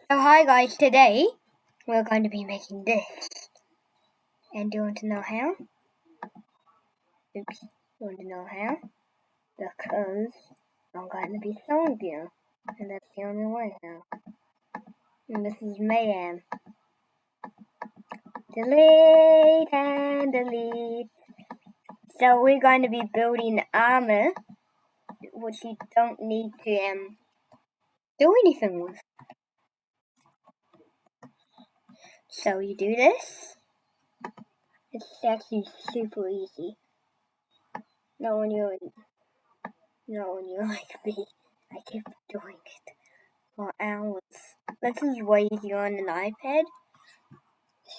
So hi guys, today we're going to be making this. And do you want to know how? Oops, you want to know how? Because I'm going to be showing you. And that's the only way how. And this is Mayhem. Delete and delete. So we're going to be building armor, which you don't need to do anything with. So you do this. It's actually super easy. Not when you're like me. I keep doing it for hours. This is way easier on an iPad.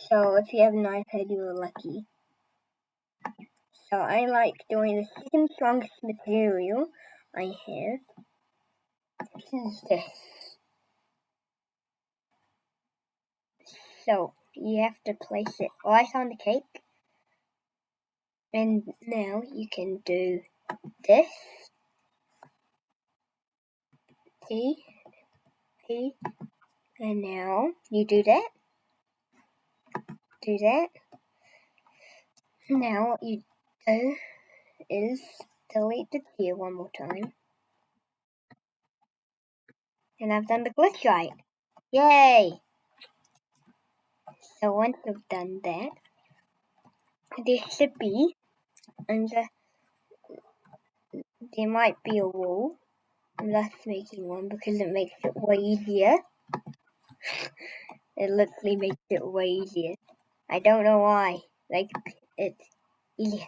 So if you have an iPad, you're lucky. So I like doing the second strongest material I have. This is this. So you have to place it right on the cake. And now you can do this. T. And now you do that. Do that. Now what you do is delete the T one more time. And I've done the glitch right. Yay! So once you've done that, there should be, and there might be a wall. I'm just making one because it makes it way easier. It literally makes it way easier. I don't know why. Like, it's easier.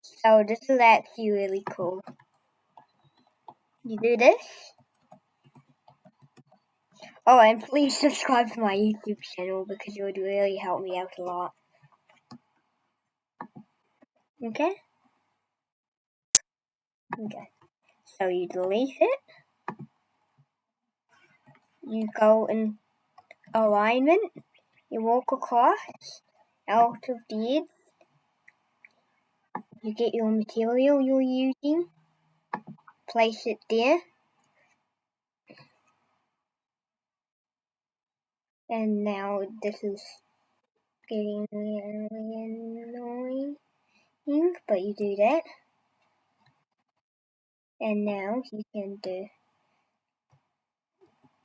So this is actually really cool. You do this. Oh, and please subscribe to my YouTube channel because it would really help me out a lot. Okay? Okay. So you delete it. You go in alignment. You walk across out of the edge. You get your material you're using. Place it there. And now this is getting really annoying, but you do that. And now you can do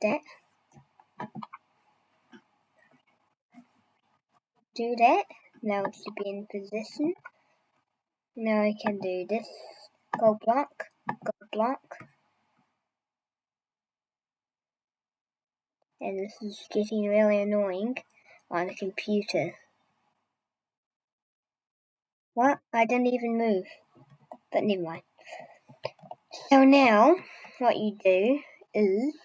that. Do that. Now it should be in position. Now I can do this. Go block. And this is getting really annoying on a computer. What? I didn't even move. But never mind. So now, what you do is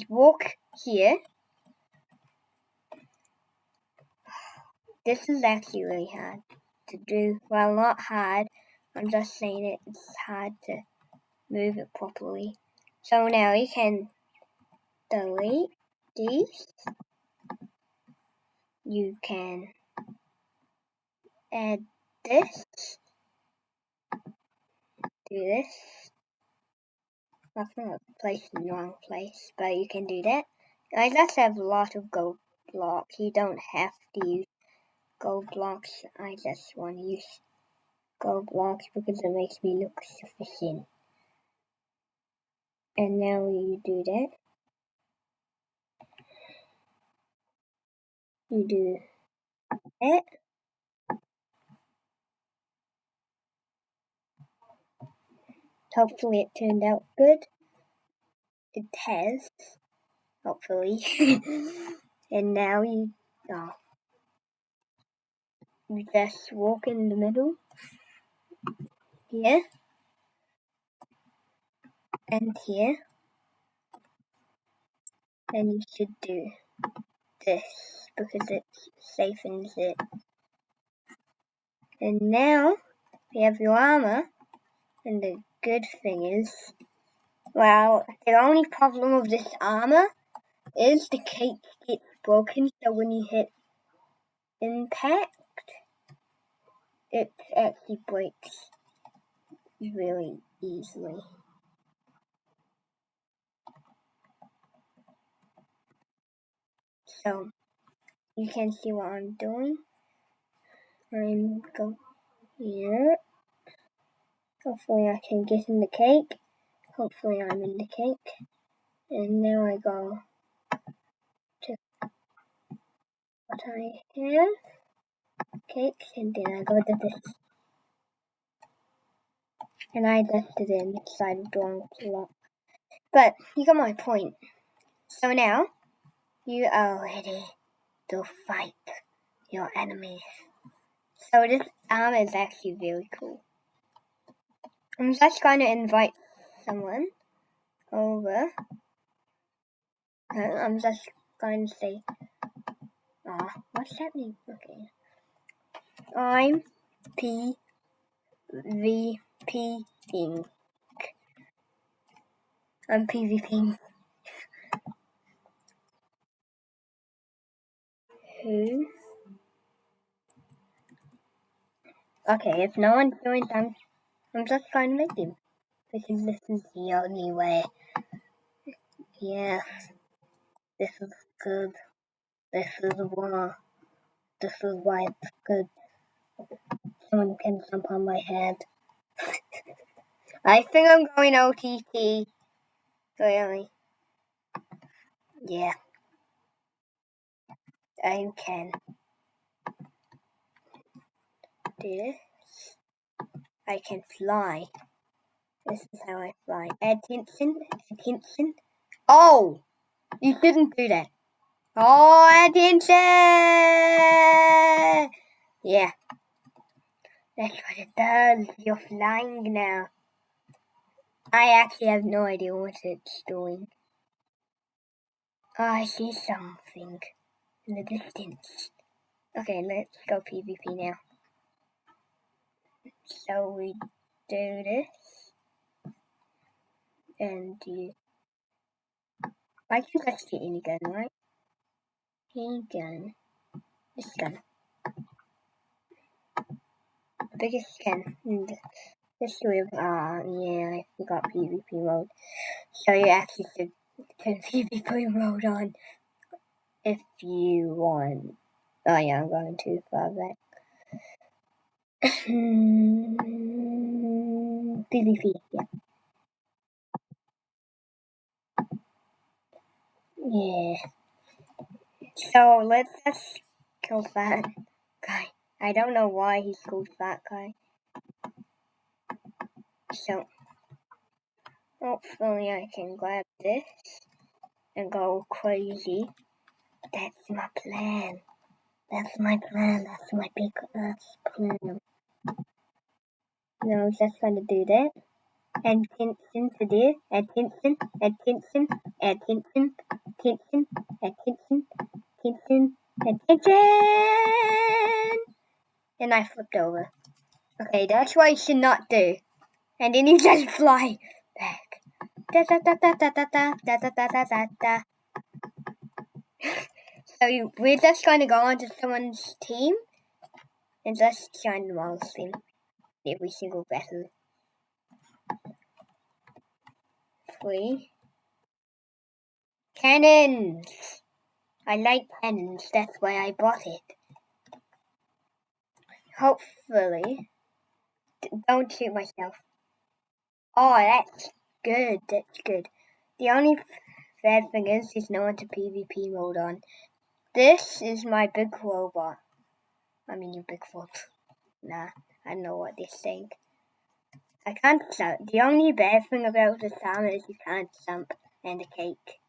walk here. This is actually really hard to do. Well, not hard. I'm just saying it's hard to move it properly. So now you can delete these. You can add this. Do this. I think I placed in the wrong place, but you can do that. I just have a lot of gold blocks. You don't have to use gold blocks. I just want to use gold blocks because it makes me look sufficient. And now you do that. You do that. Hopefully it turned out good. It has. Hopefully. And now you just walk in the middle. Here. And here. And you should do this because it safens it. And now we have your armor. And the good thing is, well, the only problem with this armor is the cake gets broken, so when you hit impact, it actually breaks really easily. So you can see what I'm doing. I'm go here. Hopefully I can get in the cake. Hopefully I'm in the cake. And now I go to what I have. Cake, and then I go to this. And I left it inside of the wrong block. But you got my point. So now you are ready to fight your enemies. So this arm is actually very cool. I'm just going to invite someone over. I'm just going to say, what's happening? Okay. I'm PvPing. I'm PvPing. Who? Okay, if no one joins, I'm just going to make them. Because this is the only way. Yes. This is good. This is why. This is why it's good. Someone can jump on my head. I think I'm going OTT. Really? Yeah. I can do this. I can fly. This is how I fly. Attention. Oh! You shouldn't do that. Oh, attention! Yeah. That's what it does. You're flying now. I actually have no idea what it's doing. Oh, I see something in the distance. Okay, let's go PvP now. So we do this. And I can just get any gun, right? Any gun. This gun. Biggest gun. This with, yeah, I forgot PvP mode. So you actually should turn PvP mode on if you want. Oh yeah, I'm going too far back. PvP, yeah. Yeah. So let's just kill that guy. I don't know why he's called that guy. So hopefully I can grab this and go crazy. That's my plan. That's my plan. That's my big ass plan. No, I'm just gonna do that. Attention to this. Attention. Attention. Attention. Attention. Attention. Attention. Attention. And I flipped over. Okay, that's what you should not do. And then you just fly back. Da da da da da da da da da da da da. So we're just going to go onto someone's team and just join the Mars team. Every single battle. 3. Cannons! I like cannons, that's why I bought it. Hopefully. Don't shoot myself. Oh, that's good, that's good. The only bad thing is there's no one to PvP mode on. This is my big robot. I mean, you Bigfoot. Nah, I know what they're saying. I can't jump. The only bad thing about this armor is you can't jump and a cake.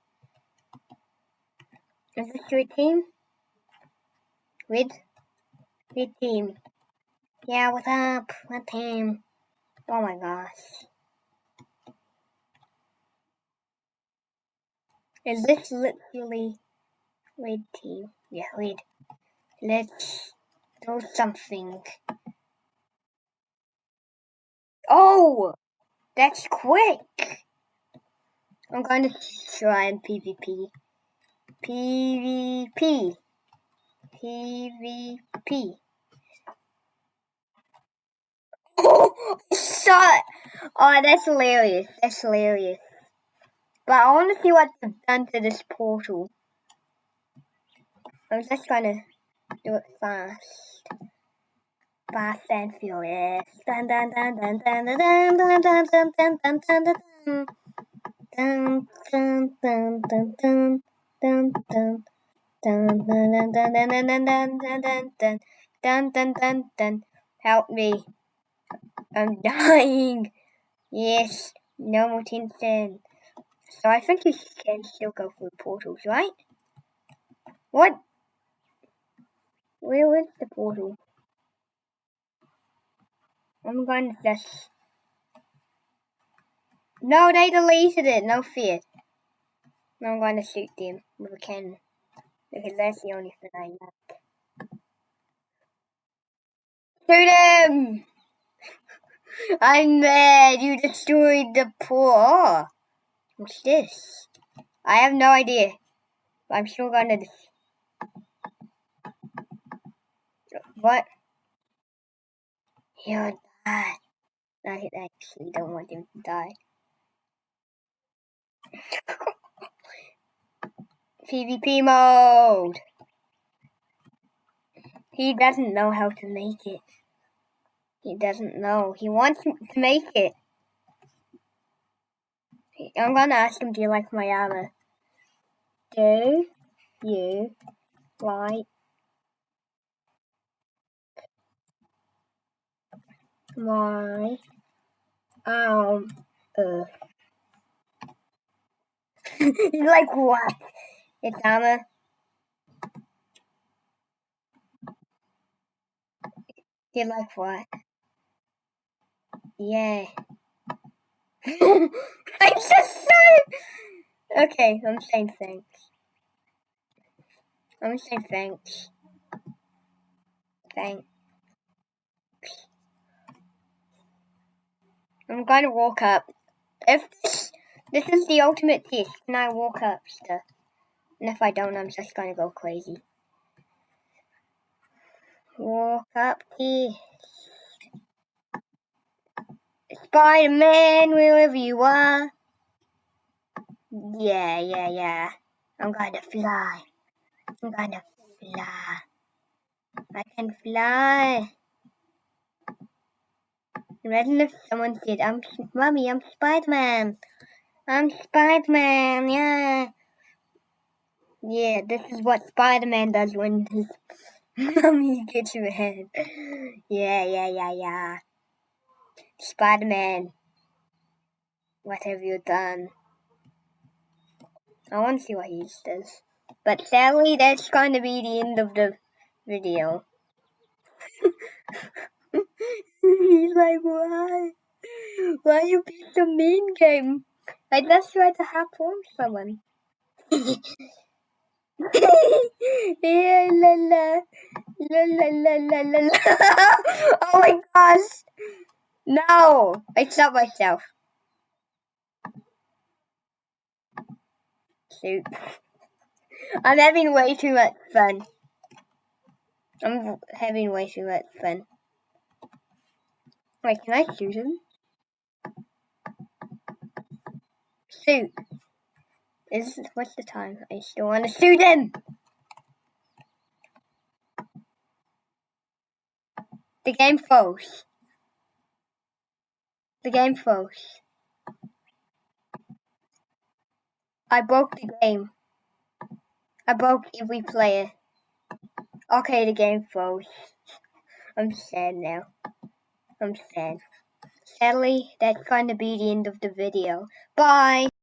Is this your team? Red team. Yeah, what's up? What team? Oh my gosh. Is this literally red team? Yeah, red. Let's do something. Oh! That's quick! I'm going to try and PvP. PvP. PvP. Oh! Shot! Oh, that's hilarious. That's hilarious. But I want to see what's done to this portal. I'm just gonna do it fast. Fast and furious. Dun dun dun dun dun dun dun dun dun dun dun dun dun dun. Dun dun dun dun dun dun dun. Dun dun dun dun dun dun dun dun dun dun dun dun dun. Help me. I'm dying. Yes. No more tension. So I think you can still go through portals, right? What? Where is the portal? I'm going to just... No, they deleted it. No fear. I'm going to shoot them with a cannon. Because that's the only thing I know. Shoot him! I'm mad. You destroyed the poor. What's this? I have no idea. But I'm still going to... What? He'll die. I actually don't want him to die. PvP mode! He doesn't know how to make it. He doesn't know. He wants to make it. I'm gonna ask him, do you like my armor? Do you like my armor? He's like, what? It's armor. You like what? Yeah. I just said. Okay, I'm saying thanks. I'm saying thanks. Thanks. I'm gonna walk up. If this is the ultimate test, can I walk up stuff? And if I don't, I'm just gonna go crazy. Walk up test. Spider-Man, wherever you are. Yeah. I'm gonna fly. I'm gonna fly. I can fly. Imagine if someone said, Mommy, I'm Spider-Man. I'm Spider-Man, yeah. Yeah, this is what Spider-Man does when his mommy gets mad. Yeah. Spider-Man, what have you done? I want to see what he does. But sadly, that's going to be the end of the video. He's like, why? Why you be so mean, game? I just tried to harpoon someone. Yeah, la. Oh my gosh. No, I stopped myself. Shoot. I'm having way too much fun. Wait, can I shoot him? Shoot. What's the time? I still want to shoot him. The game froze. I broke the game. I broke every player. Okay, the game froze. I'm sad now. Sadly, that's going to be the end of the video. Bye!